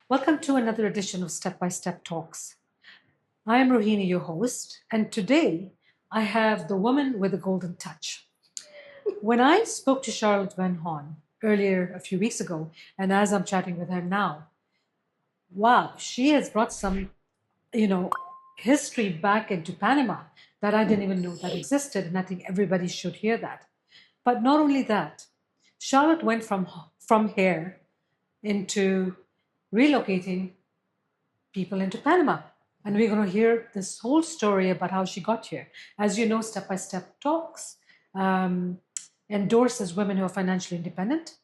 Welcome to another edition of Step by Step Talks. I am Rohini, your host, and today I have the woman with the golden touch. When I spoke to Charlotte Van Horn earlier a few weeks ago, and as I'm chatting with her now, wow, she has brought some, history back into Panama that I didn't even know that existed, and I think everybody should hear that. But not only that, Charlotte went from here into relocating people into Panama. And we're going to hear this whole story about how she got here. As you know, Step by Step Talks endorses women who are financially independent.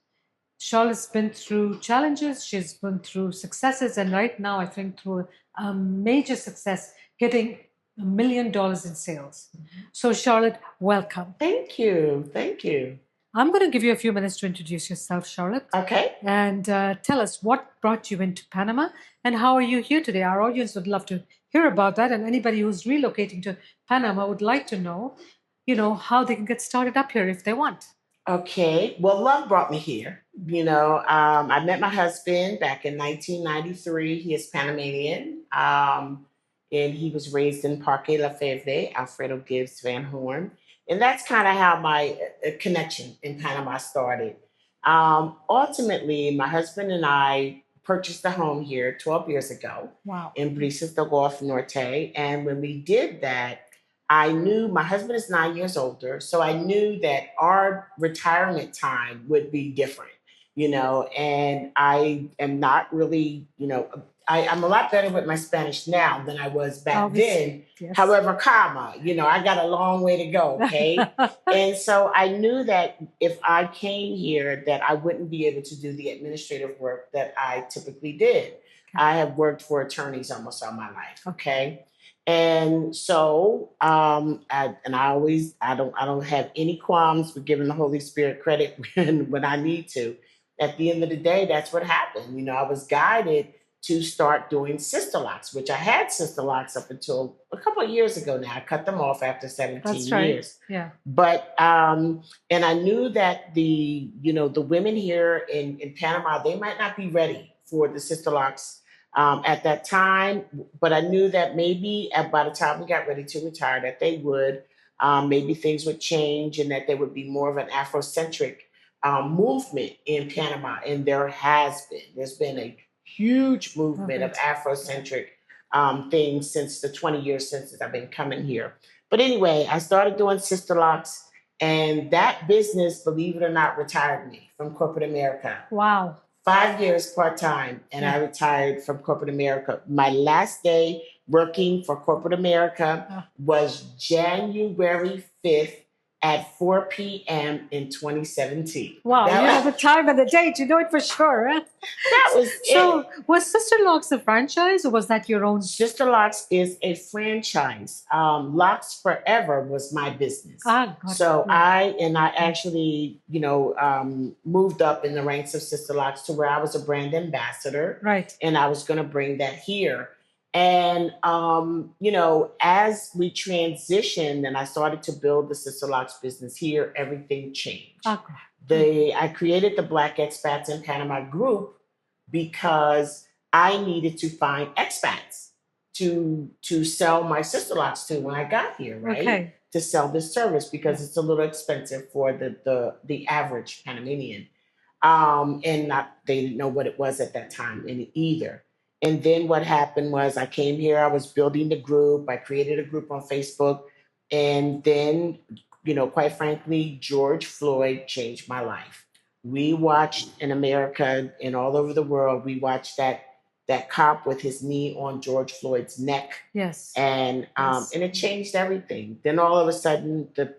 Charlotte's been through challenges, she's been through successes, and right now, I think, through a major success, getting $1 million in sales. So, Charlotte, welcome. Thank you. Thank you. I'm going to give you a few minutes to introduce yourself, Charlotte. Okay. And tell us what brought you into Panama and how are you here today? Our audience would love to hear about that. And anybody who's relocating to Panama would like to know, how they can get started up here if they want. Okay. Well, love brought me here. I met my husband back in 1993. He is Panamanian. And he was raised in Parque Lafayette, Alfredo Gibbs Van Horn. And that's kind of how my connection in Panama started. Ultimately, my husband and I purchased a home here 12 years ago. Wow. In Brisas del Gulf Norte. And when we did that, I knew my husband is 9 years older. So I knew that our retirement time would be different, and I am not really, I'm a lot better with my Spanish now than I was back then. Yes. However, I got a long way to go. Okay. And so I knew that if I came here, that I wouldn't be able to do the administrative work that I typically did. I have worked for attorneys almost all my life. Okay. And so, I don't have any qualms with giving the Holy Spirit credit when I need to. At the end of the day, that's what happened. I was guided to start doing sister locks, which I had sister locks up until a couple of years ago now. I cut them off after 17 That's right. years. Yeah. But, and I knew that the women here in Panama, they might not be ready for the sister locks at that time, but I knew that maybe by the time we got ready to retire, that they would, maybe things would change and that there would be more of an Afrocentric movement in Panama. And there's been a huge movement of Afrocentric things since the 20 years since I've been coming here. But anyway, I started doing sister locks, and that business, believe it or not, retired me from corporate America. Wow. 5 years part-time, and I retired from corporate America. My last day working for corporate America was January 5th at 4 p.m. in 2017. Wow, you know the time and the date. You know it for sure. Huh? That was So, it. was Sister Locks a franchise or was that your own? Sister Locks is a franchise. Locks Forever was my business. So I actually, moved up in the ranks of Sister Locks to where I was a brand ambassador. Right. And I was going to bring that here. And, as we transitioned and I started to build the Sister Locks business here, everything changed. I created the Black Expats in Panama group because I needed to find expats to sell my Sister Locks to when I got here, right? Okay. To sell this service because it's a little expensive for the average Panamanian. They didn't know what it was at that time either. And then what happened was I came here, I was building the group, I created a group on Facebook, and then, quite frankly, George Floyd changed my life. We watched in America and all over the world, we watched that cop with his knee on George Floyd's neck. Yes. And it changed everything. Then all of a sudden, the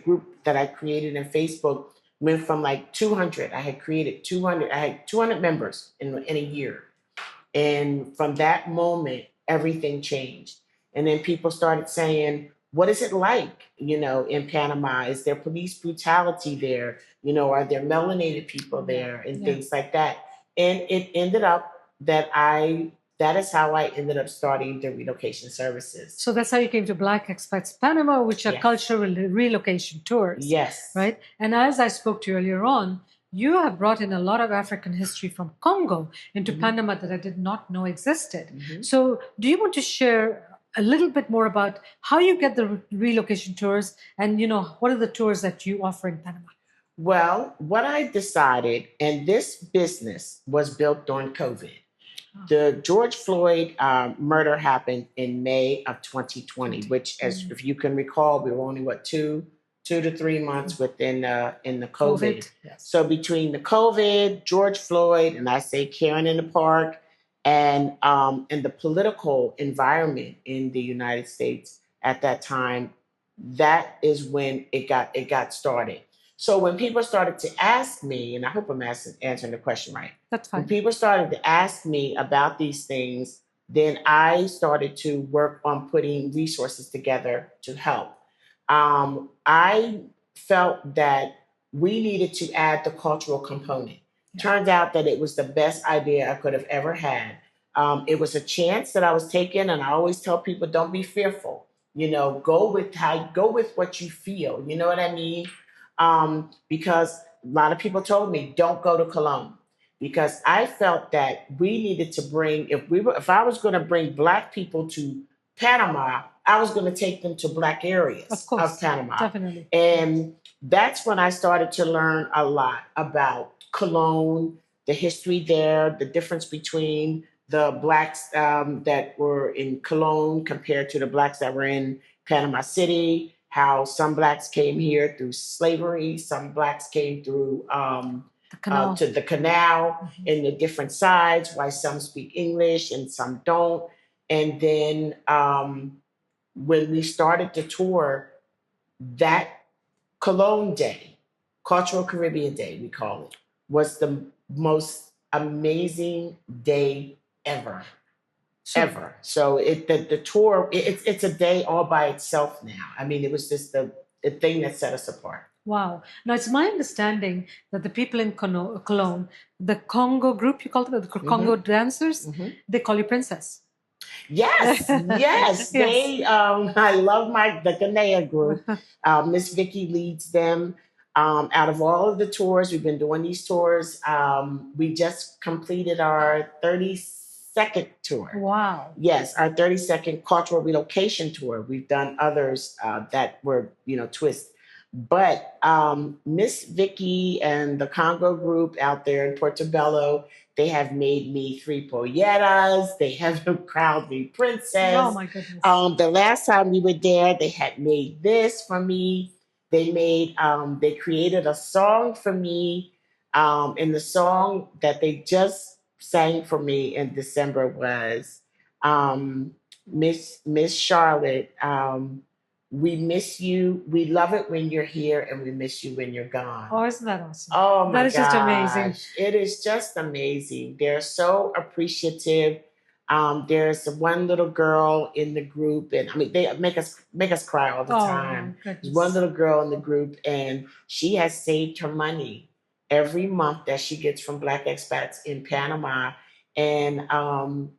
group that I created in Facebook went from like 200. I had 200 members in a year. And from that moment, everything changed. And then people started saying, what is it like, in Panama? Is there police brutality there? Are there melanated people there and things like that? And it ended up that that is how I ended up starting the relocation services. So that's how you came to Black Expats Panama, which are Yes. cultural relocation tours. Yes. Right? And as I spoke to you earlier on, you have brought in a lot of African history from Congo into Panama that I did not know existed. So do you want to share a little bit more about how you get the relocation tours and, what are the tours that you offer in Panama? Well, what I decided, and this business was built during COVID. The George Floyd murder happened in May of 2020, which, as if you can recall, we were only two to 3 months within in the COVID. Yes. So between the COVID, George Floyd, and I say Karen in the Park, and the political environment in the United States at that time, that is when it got started. So when people started to ask me, and I hope I'm answering the question right. That's fine. When people started to ask me about these things, then I started to work on putting resources together to help. I felt that we needed to add the cultural component. Turned out that it was the best idea I could have ever had. It was a chance that I was taking, and I always tell people, don't be fearful. Go with what you feel. You know what I mean? Because a lot of people told me, don't go to Cologne, because I felt that we needed to bring, if I was going to bring Black people to Panama, I was going to take them to Black areas of Panama. Definitely. And that's when I started to learn a lot about Cologne, the history there, the difference between the Blacks that were in Cologne compared to the Blacks that were in Panama City, how some Blacks came here through slavery, some Blacks came through to the canal, and the different sides, why some speak English and some don't. And then when we started the tour, that Cologne Day, Cultural Caribbean Day, we call it, was the most amazing day ever. Ever. So the tour, it's a day all by itself now. I mean, it was just the thing that set us apart. Wow. Now, it's my understanding that the people in Cologne, the Congo group, you call them the Congo dancers, they call you princess. Yes, yes. They, I love the Ghanaian group. Miss Vicky leads them. Out of all of the tours, we've been doing these tours. We just completed our 32nd tour. Wow. Yes, our 32nd cultural relocation tour. We've done others that were, twist. But Miss Vicky and the Congo group out there in Portobello, they have made me 3 polletas. They have crowned me princess. Oh my goodness. The last time we were there, they had made this for me. They created a song for me. And the song that they just sang for me in December was Miss Charlotte. We miss you. We love it when you're here, and we miss you when you're gone. Oh, isn't that awesome? Oh my That is just amazing. It is just amazing. They're so appreciative. There's one little girl in the group, and I mean they make us cry all the time. There's one little girl in the group, and she has saved her money every month that she gets from Black Expats in Panama. And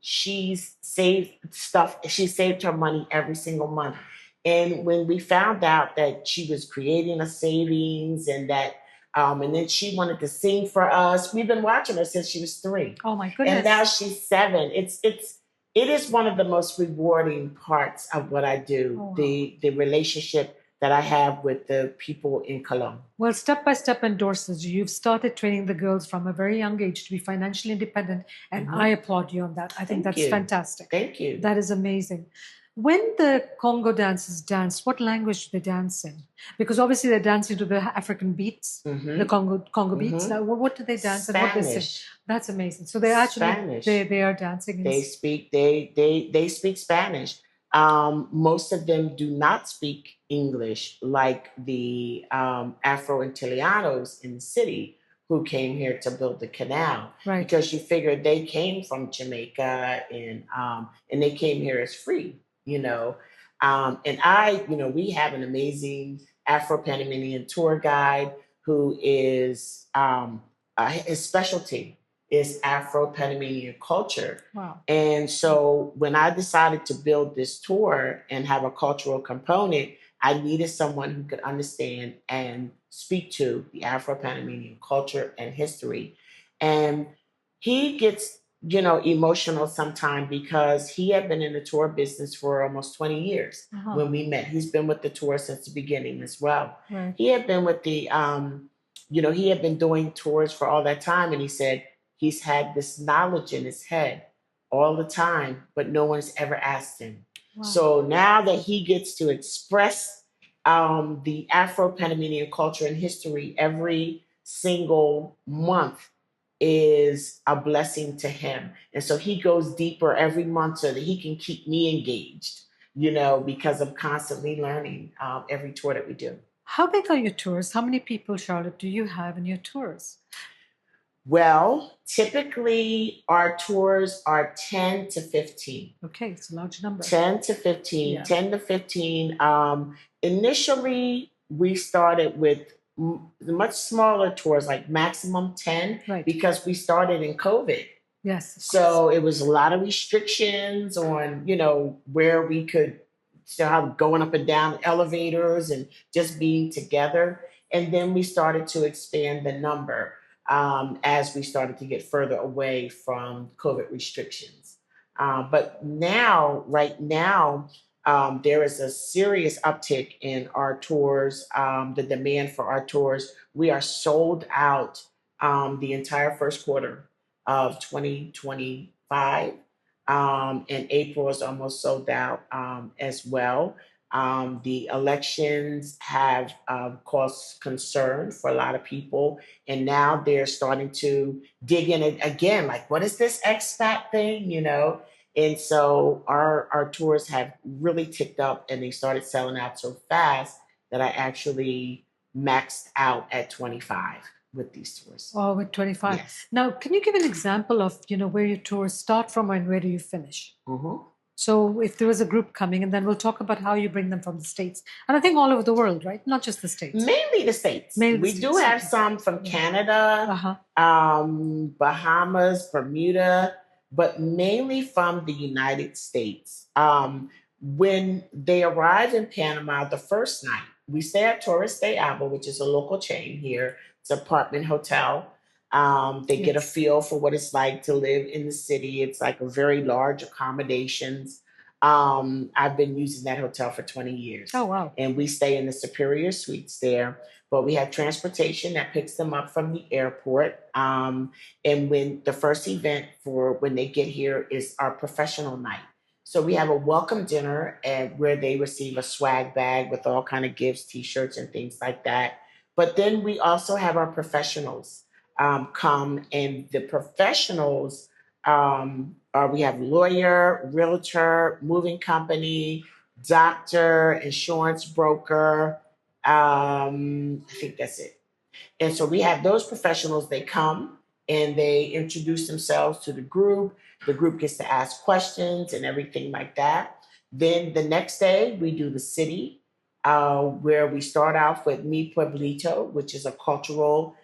she's saved stuff. She saved her money every single month. And when we found out that she was creating a savings and that, and then she wanted to sing for us, we've been watching her since she was 3. Oh my goodness! And now she's 7. It is one of the most rewarding parts of what I do. Oh, wow. The relationship that I have with the people in Cologne. Well, Step by Step endorses you. You've started training the girls from a very young age to be financially independent, and I applaud you on that. I think that's fantastic. Thank you. That is amazing. When the Congo dancers dance, what language do they dance in? Because obviously they're dancing to the African beats, the Congo beats. Now, what do they dance and what they sing? That's amazing. So they actually they are dancing. They speak Spanish. Most of them do not speak English, like the Afro-Italianos in the city who came here to build the canal, right? Because you figure they came from Jamaica and they came here as free. And we have an amazing Afro-Panamanian tour guide who is his specialty is Afro-Panamanian culture. Wow. And so when I decided to build this tour and have a cultural component, I needed someone who could understand and speak to the Afro-Panamanian culture and history. And he gets, emotional sometime because he had been in the tour business for almost 20 years when we met. He's been with the tour since the beginning as well. Right. He had been with he had been doing tours for all that time. And he said he's had this knowledge in his head all the time, but no one's ever asked him. Wow. So now that he gets to express the Afro-Panamanian culture and history every single month is a blessing to him. And so he goes deeper every month so that he can keep me engaged, because I'm constantly learning every tour that we do. How big are your tours? How many people, Charlotte, do you have in your tours? Well, typically our tours are 10 to 15. Okay, it's a large number. 10 to 15, Yeah. 10 to 15. Initially, we started with much smaller tours, like maximum 10, Right. because we started in COVID. Yes. So it was a lot of restrictions on, where we could start going up and down elevators and just being together. And then we started to expand the number as we started to get further away from COVID restrictions. But now, right now, there is a serious uptick in our tours, the demand for our tours. We are sold out the entire first quarter of 2025. And April is almost sold out as well. The elections have caused concern for a lot of people, and now they're starting to dig in it again. Like, what is this expat thing? And so our tours have really ticked up, and they started selling out so fast that I actually maxed out at 25 with these tours. Oh, with 25. Yes. Now, can you give an example of, where your tours start from and where do you finish? Mm-hmm. So if there was a group coming, and then we'll talk about how you bring them from the States. And I think all over the world, right? Not just the States. Mainly the States. Mainly the We States, do have okay. some from Canada, Uh-huh. Bahamas, Bermuda, but mainly from the United States. When they arrive in Panama the first night, we stay at Torres de Alba, which is a local chain here. It's an apartment hotel. They get a Yes. feel for what it's like to live in the city. It's like a very large accommodations. I've been using that hotel for 20 years. Oh, wow. And we stay in the superior suites there. But we have transportation that picks them up from the airport. And when the first event for when they get here is our professional night. So we have a welcome dinner where they receive a swag bag with all kind of gifts, T-shirts, and things like that. But then we also have our professionals come, and the professionals we have lawyer, realtor, moving company, doctor, insurance broker. I think that's it. And so we have those professionals, they come and they introduce themselves to the group. The group gets to ask questions and everything like that. Then the next day, we do the city, where we start off with Mi Pueblito, which is a cultural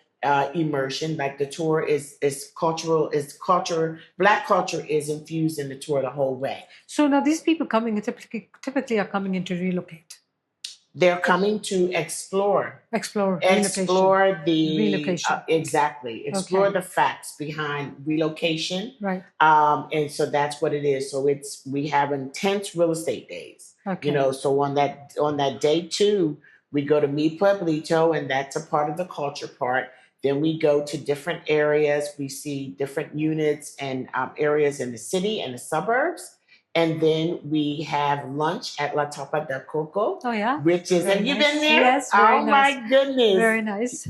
immersion. Like the tour is cultural, is culture, Black culture is infused in the tour the whole way. So now these people coming typically are coming in to relocate. They're coming to explore the relocation. Exactly, explore Okay. the facts behind relocation. Right. And so that's what it is. So we have intense real estate days. Okay. So on that day 2, we go to Mi Pueblito, and that's a part of the culture part. Then we go to different areas. We see different units and areas in the city and the suburbs. And then we have lunch at La Tapa del Coco. Oh, yeah. Which is, Very have you nice. been there? Yes, very nice. My goodness. Very nice.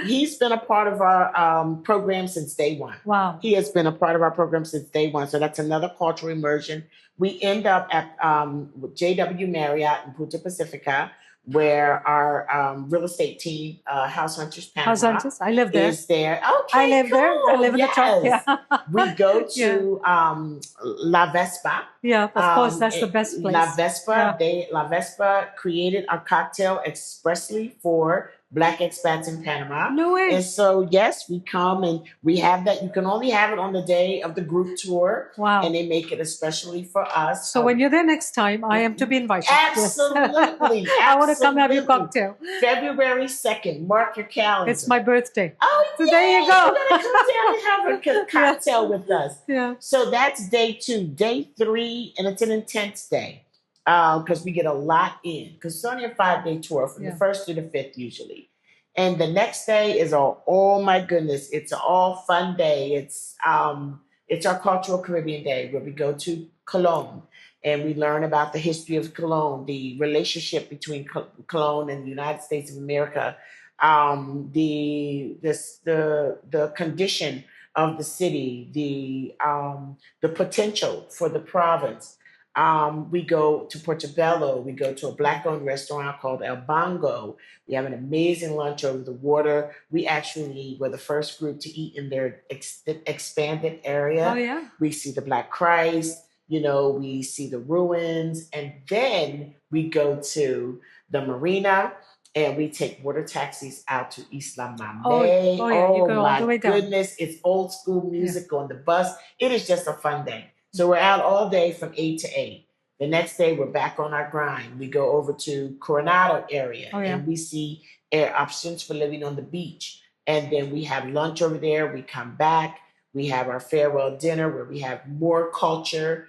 He's been a part of our program since day one. Wow. He has been a part of our program since day one. So that's another cultural immersion. We end up at JW Marriott in Punta Pacifica, where our real estate team, House Hunters Panama, House Hunters, I live there. is there. Okay, I live there. I live in the top. Yes. Yeah. We go to La Vespa. Yeah, of course, that's the best place. La Vespa, Yeah. La Vespa created a cocktail expressly for Black Expats in Panama. No way. And so, yes, we come and we have that. You can only have it on the day of the group tour. Wow. And they make it especially for us. So when you're there next time, I am to be invited. Absolutely. Yes. I want to come have your cocktail. February 2nd. Mark your calendar. It's my birthday. Oh, so there you go. You're going to come down and have a cocktail with us. Yeah. So that's day 2. Day 3, and it's an intense day because we get a lot in. Because it's only a 5-day tour from the 1st to the 5th usually. And the next day is oh my goodness, it's an all fun day. It's our Cultural Caribbean Day where we go to Cologne and we learn about the history of Cologne, the relationship between Cologne and the United States of America, the condition of the city, the potential for the province. We go to Portobello. We go to a Black-owned restaurant called El Bongo. We have an amazing lunch over the water. We actually were the first group to eat in their expanded area. Oh, yeah. We see the Black Christ. We see the ruins. And then we go to the marina and we take water taxis out to Isla Mame. Oh, yeah. You go all the way down. Goodness. It's old school music on the bus. It is just a fun day. So we're out all day from 8 to 8. The next day, we're back on our grind. We go over to Coronado area and we see options for living on the beach. And then we have lunch over there. We come back. We have our farewell dinner where we have more culture.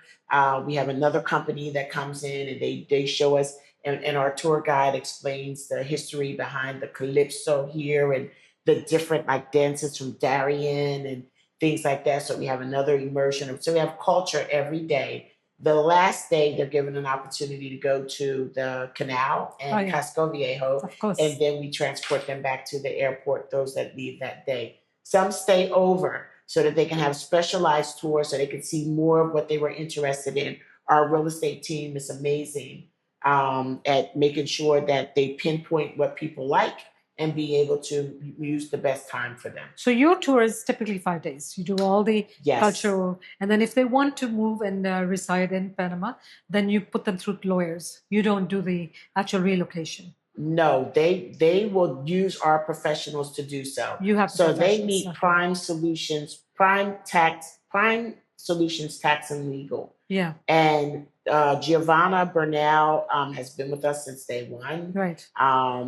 We have another company that comes in and they show us, and our tour guide explains the history behind the Calypso here and the different dances from Darien and things like that. So we have another immersion. So we have culture every day. The last day, they're given an opportunity to go to the canal and Casco Viejo. Of course. And then we transport them back to the airport, those that leave that day. Some stay over so that they can have specialized tours so they can see more of what they were interested in. Our real estate team is amazing at making sure that they pinpoint what people like and be able to use the best time for them. So your tour is typically 5 days. You do all the cultural, and then if they want to move and reside in Panama, then you put them through lawyers. You don't do the actual relocation. No, they will use our professionals to do so. You have so they meet Prime Solutions, Prime Solutions Tax and Legal. Yeah. And Giovanna Bernal has been with us since day one. Right.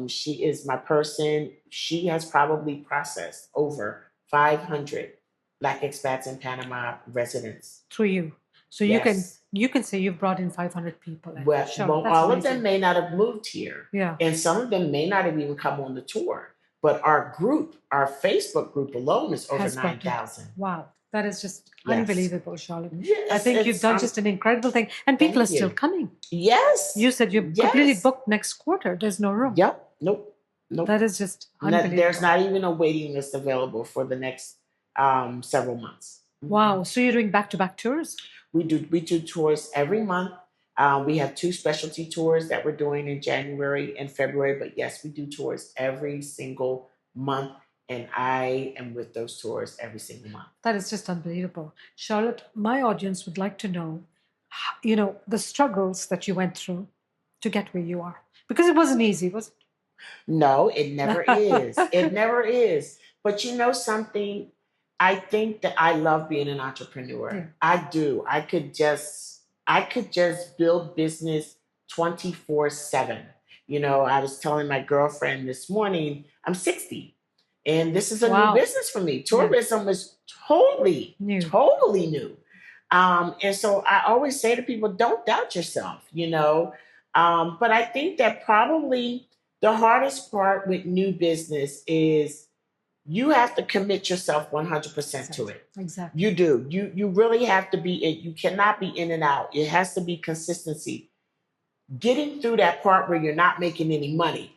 She is my person. She has probably processed over 500 Black expats in Panama residents. Through you. So you can say you've brought in 500 people. Well, all of them may not have moved here. Yeah. And some of them may not have even come on the tour. But our group, our Facebook group alone is over 9,000. Wow. That is just unbelievable, Charlotte. Yes, I think you've done just an incredible thing. And people are still coming. Yes. You said you're completely booked next quarter. There's no room. Yep. Nope. That is just unbelievable. There's not even a waiting list available for the next several months. Wow. So you're doing back-to-back tours? We do tours every month. We have 2 specialty tours that we're doing in January and February. But yes, we do tours every single month. And I am with those tours every single month. That is just unbelievable. Charlotte, my audience would like to know, the struggles that you went through to get where you are. Because it wasn't easy, was it? No, it never is. It never is. But you know something? I think that I love being an entrepreneur. Yeah. I do. I could just build business 24/7. I was telling my girlfriend this morning, I'm 60. And this is a new business for me. Tourism is totally new. And so I always say to people, don't doubt yourself, But I think that probably the hardest part with new business is you have to commit yourself 100% to it. Exactly. You do. You really have to be it. You cannot be in and out. It has to be consistency. Getting through that part where you're not making any money.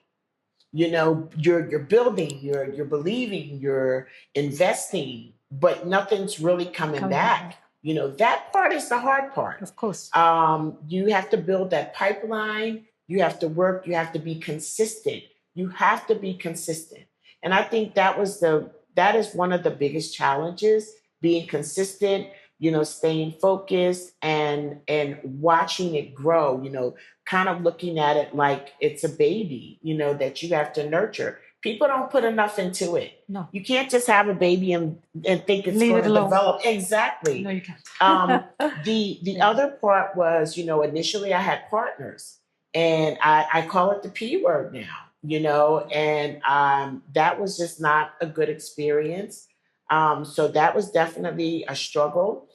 You're building, you're believing, you're investing, but nothing's really coming back. That part is the hard part. Of course. You have to build that pipeline. You have to work. You have to be consistent. And I think that is one of the biggest challenges, being consistent, staying focused and watching it grow, kind of looking at it like it's a baby, that you have to nurture. People don't put enough into it. No. You can't just have a baby and think it's Leave going it to alone. develop. Exactly. No, you can't. The Yeah. other part was, initially I had partners, and I call it the P word now, and that was just not a good experience. So that was definitely a struggle.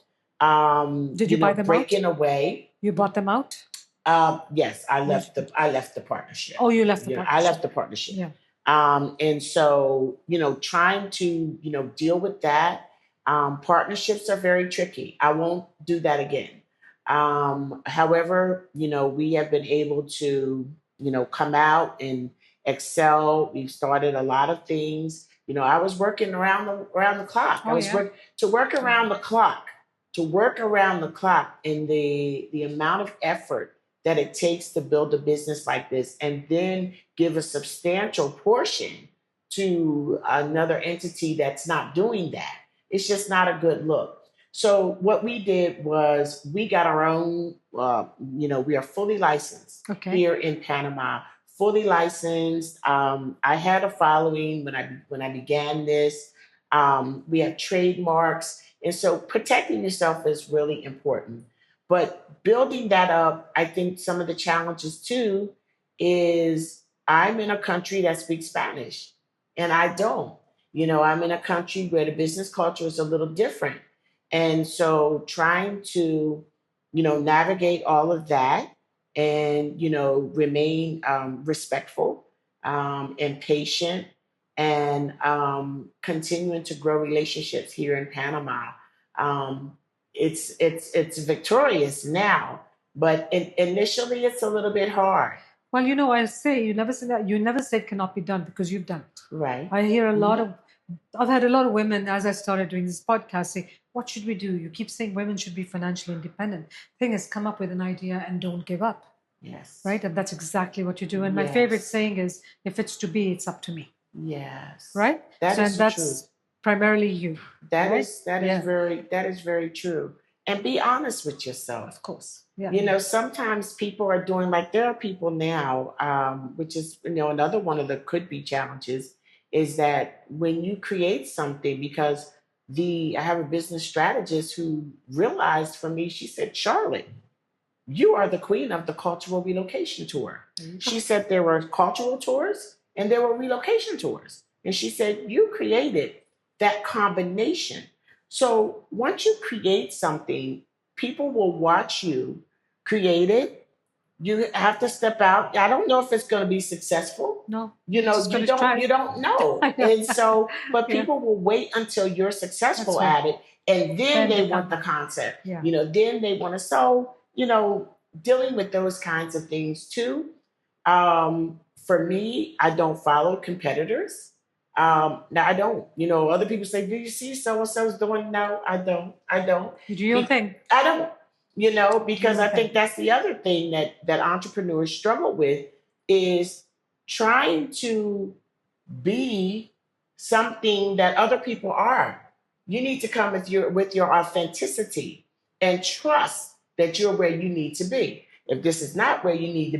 Did you buy them breaking out? away. You bought them out? Yes, I left the partnership. Oh, you left the I partnership. left the partnership. Yeah. And so, trying to, deal with that. Partnerships are very tricky. I won't do that again. However, we have been able to, come out and excel. We've started a lot of things. I was working around the clock. Oh, I was yeah. to work around the clock, and the amount of effort that it takes to build a business like this, and then give a substantial portion to another entity that's not doing that. It's just not a good look. So what we did was we got our own. We are fully licensed here in Panama. Fully licensed. I had a following when I began this. We have trademarks, and so protecting yourself is really important. But building that up, I think some of the challenges too is I'm in a country that speaks Spanish and I don't. I'm in a country where the business culture is a little different. And so trying to, navigate all of that and, remain respectful and patient and continuing to grow relationships here in Panama. Um, it's victorious now, but initially it's a little bit hard. Well, I say you never said that. You never said cannot be done because you've done it. Right. I hear I've had a lot of women as I started doing this podcast say, "What should we do? You keep saying women should be financially independent." Thing is, come up with an idea and don't give up. Yes. Right, and that's exactly what you do. And my favorite saying is, "If it's to be, it's up to me." Yes. Right. That's true. Primarily you. That right? is very true. And be honest with yourself. Of course. Yeah. Sometimes people are doing like there are people now, which is another one of the could be challenges, is that when you create something, because I have a business strategist who realized for me, she said, Charlotte, you are the queen of the cultural relocation tour. She said there were cultural tours and there were relocation tours. And she said, you created that combination. So once you create something, people will watch you create it. You have to step out. I don't know if it's going to be successful. No. You don't know. And so, but Yeah. people will wait until you're successful at it. And then they want the concept. Yeah. Then they want to. So, dealing with those kinds of things too. For me, I don't follow competitors. Now I don't. Other people say, "Do you see so and so's doing?" No, I don't. You do your thing. I don't. Because I think that's the other thing that entrepreneurs struggle with is trying to be something that other people are. You need to come with your authenticity and trust that you're where you need to be. If this is not where you need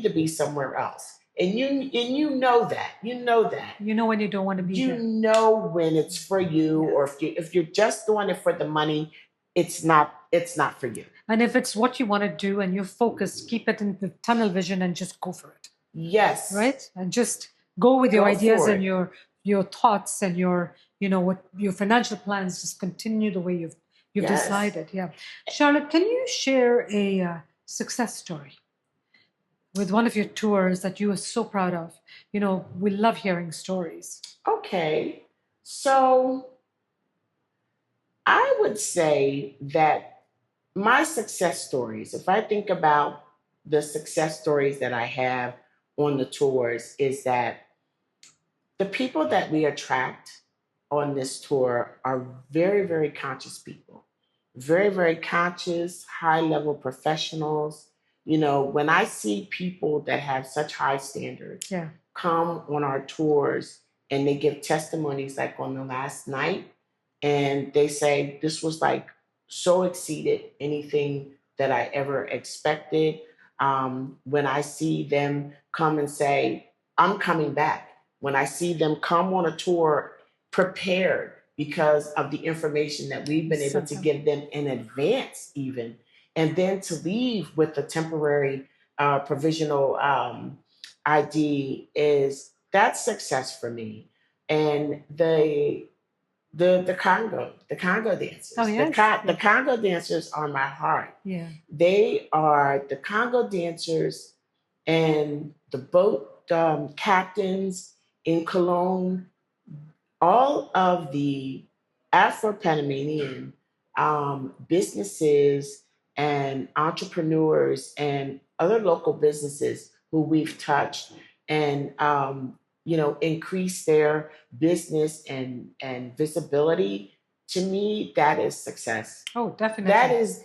to be somewhere else. And you know that. You know that. You know when you don't want to be You there. know when it's for you, or if you're just doing it for the money, it's not for you. And if it's what you want to do and you're focused, keep it in the tunnel vision and just go for it. Yes. Right? And just go with your ideas and your thoughts and your what your financial plans. Just continue the way you've decided. Yeah. Charlotte, can you share a success story with one of your tours that you are so proud of? We love hearing stories. Okay. So I would say that my success stories, if I think about the success stories that I have on the tours, is that the people that we attract on this tour are very, very conscious people, very, very conscious, high level professionals. When I see people that have such high standards come on our tours and they give testimonies like on the last night, and they say, this was like so exceeded anything that I ever expected. When I see them come and say, I'm coming back. when I see them come on a tour prepared because of the information that we've been able to give them in advance, even, and then to leave with a temporary provisional ID that's success for me. And the Congo dancers. Oh, yes. The Congo dancers are my heart. Yeah. They are the Congo dancers and the boat captains in Cologne, all of the Afro-Panamanian businesses and entrepreneurs and other local businesses who we've touched and increase their business and visibility. To me, that is success. Oh, definitely. That is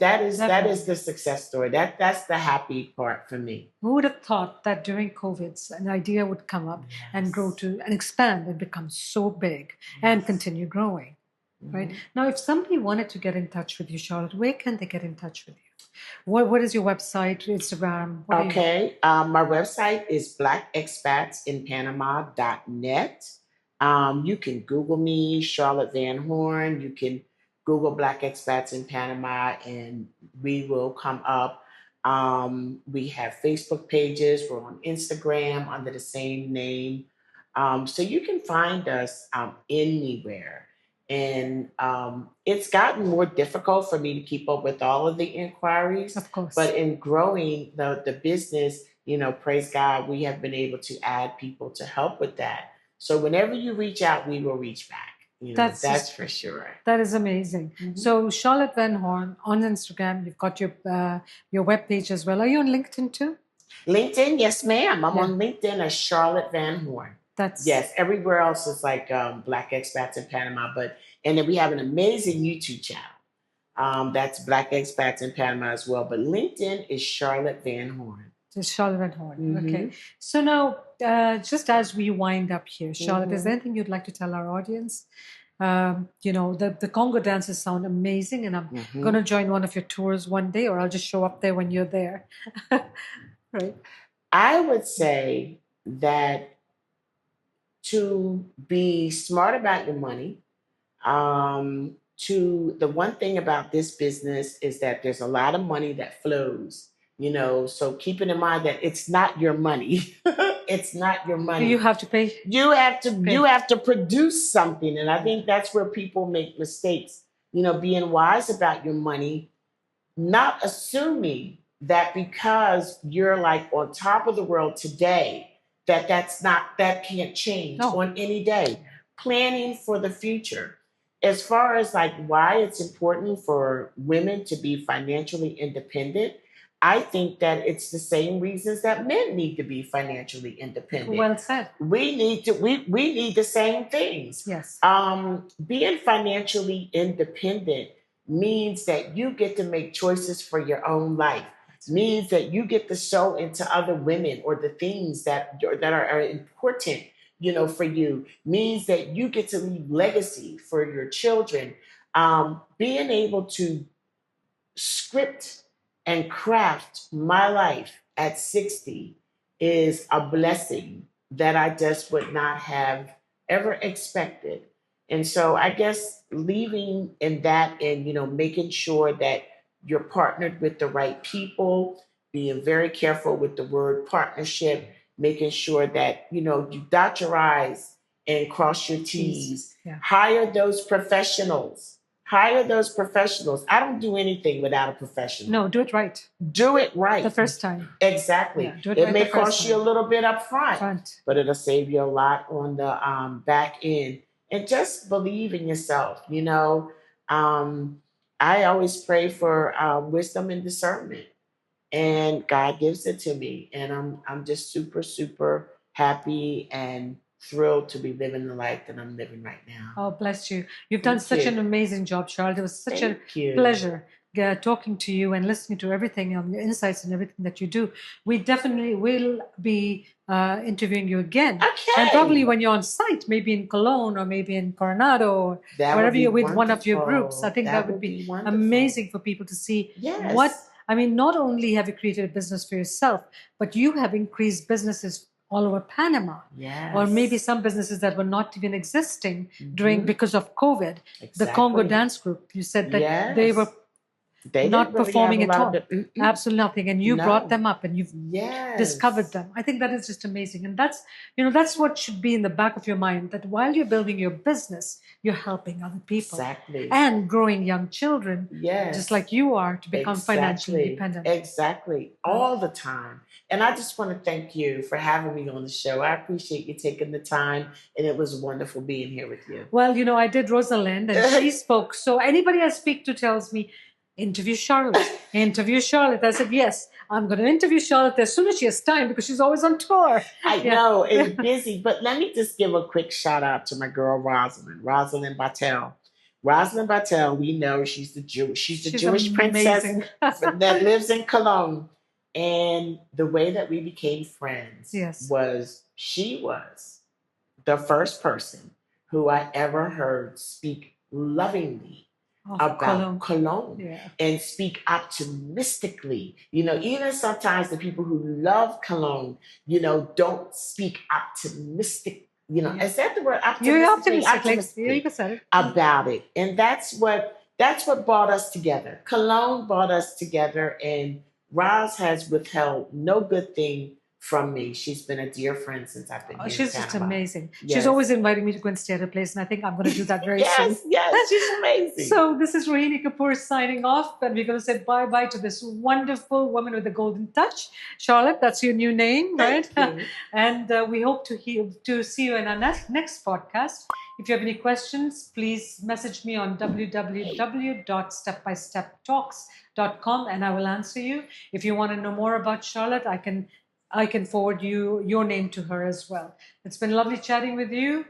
the success story. That's the happy part for me. Who would have thought that during COVID, an idea would come up and grow to and expand and become so big and continue growing, right? Now, if somebody wanted to get in touch with you, Charlotte, where can they get in touch with you? What is your website, Instagram? Okay, my website is blackexpatsinpanama.net. You can Google me, Charlotte Van Horn. You can Google Black Expats in Panama, and we will come up. We have Facebook pages. We're on Instagram under the same name. So you can find us anywhere. And it's gotten more difficult for me to keep up with all of the inquiries. Of course. But in growing the business, praise God, we have been able to add people to help with that. So whenever you reach out, we will reach back. That's for sure. That is amazing. So Charlotte Van Horn on Instagram, you've got your webpage as well. Are you on LinkedIn too? LinkedIn, yes, ma'am. I'm on LinkedIn as Charlotte Van Horn. Yes, everywhere else is like Black Expats in Panama, and then we have an amazing YouTube channel. That's Black Expats in Panama as well. But LinkedIn is Charlotte Van Horn. Just Charlotte Van Horn. Okay. So now, just as we wind up here, Charlotte, is there anything you'd like to tell our audience? The Congo dances sound amazing, and I'm going to join one of your tours one day, or I'll just show up there when you're there. Right. I would say that to be smart about your money, the one thing about this business is that there's a lot of money that flows, so keeping in mind that it's not your money. It's not your money. You have to pay. You have to produce something. And I think that's where people make mistakes, being wise about your money, not assuming that because you're like on top of the world today, that can't change on any day. Planning for the future. As far as like why it's important for women to be financially independent, I think that it's the same reasons that men need to be financially independent. Well said. We need the same things. Yes. Being financially independent means that you get to make choices for your own life. Means that you get to sow into other women or the things that are important, for you. Means that you get to leave legacy for your children. Being able to script and craft my life at 60 is a blessing that I just would not have ever expected. And so I guess leaving in that and, making sure that you're partnered with the right people, being very careful with the word partnership, making sure that, you dot your I's and cross your T's. Yeah. Hire those professionals. I don't do anything without a professional. No, do it right. Do it right. The first time. Exactly. Yeah, it may cost you a little bit up front, but it'll save you a lot on the back end. And just believe in yourself, I always pray for wisdom and discernment, and God gives it to me. And I'm just super, super happy and thrilled to be living the life that I'm living right now. Oh, bless you. You've done such an amazing job, Charlotte. It was such a pleasure talking to you and listening to everything, your insights and everything that you do. We definitely will be interviewing you again. Okay. And probably when you're on site, maybe in Cologne or maybe in Coronado or wherever you're with one of your groups. I think that would be amazing for people to see what, not only have you created a business for yourself, but you have increased businesses all over Panama. Yes. Or maybe some businesses that were not even existing during Mhm. because of COVID. The Congo Exactly. dance group, you said that Yes. they were They not didn't really performing have a at lot all. of it. Absolutely nothing. And you brought No. them up and you've Yes. discovered them. I think that is just amazing. And that's, that's what should be in the back of your mind, that while you're building your business, you're helping other people. Exactly. And growing young children, Yes. just like you are, to become financially independent. Exactly. All the time. And I just want to thank you for having me on the show. I appreciate you taking the time, and it was wonderful being here with you. Well, I did Rosalind, and she spoke. So anybody I speak to tells me, interview Charlotte. Interview Charlotte. I said, yes, I'm going to interview Charlotte as soon as she has time, because she's always on tour. I know, it's busy. But let me just give a quick shout out to my girl Rosalind Battelle. Rosalind Battelle, we know she's the Jewish princess amazing. that lives in Cologne. And the way that we became friends was she was the first person who I ever heard speak lovingly about Cologne and speak optimistically. Even sometimes the people who love Cologne, don't speak optimistic. Is that the word? Optimistically about it. And that's what brought us together. Cologne brought us together, and Roz has withheld no good thing from me. She's been a dear friend since I've been here. She's in just Panama. amazing. Yes. She's always inviting me to go and stay at her place, and I think I'm going to do that very soon. Yes, she's amazing. So this is Rohini Kapoor signing off, and we're going to say bye-bye to this wonderful woman with a golden touch. Charlotte, that's your new name, right? Thank you. And we hope to see you in our next podcast. If you have any questions, please message me on www.stepbysteptalks.com, and I will answer you. If you want to know more about Charlotte, I can forward your name to her as well. It's been lovely chatting with you.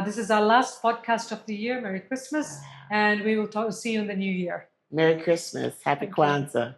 This is our last podcast of the year. Merry Christmas, and we will see you in the new year. Merry Christmas. Happy Kwanzaa.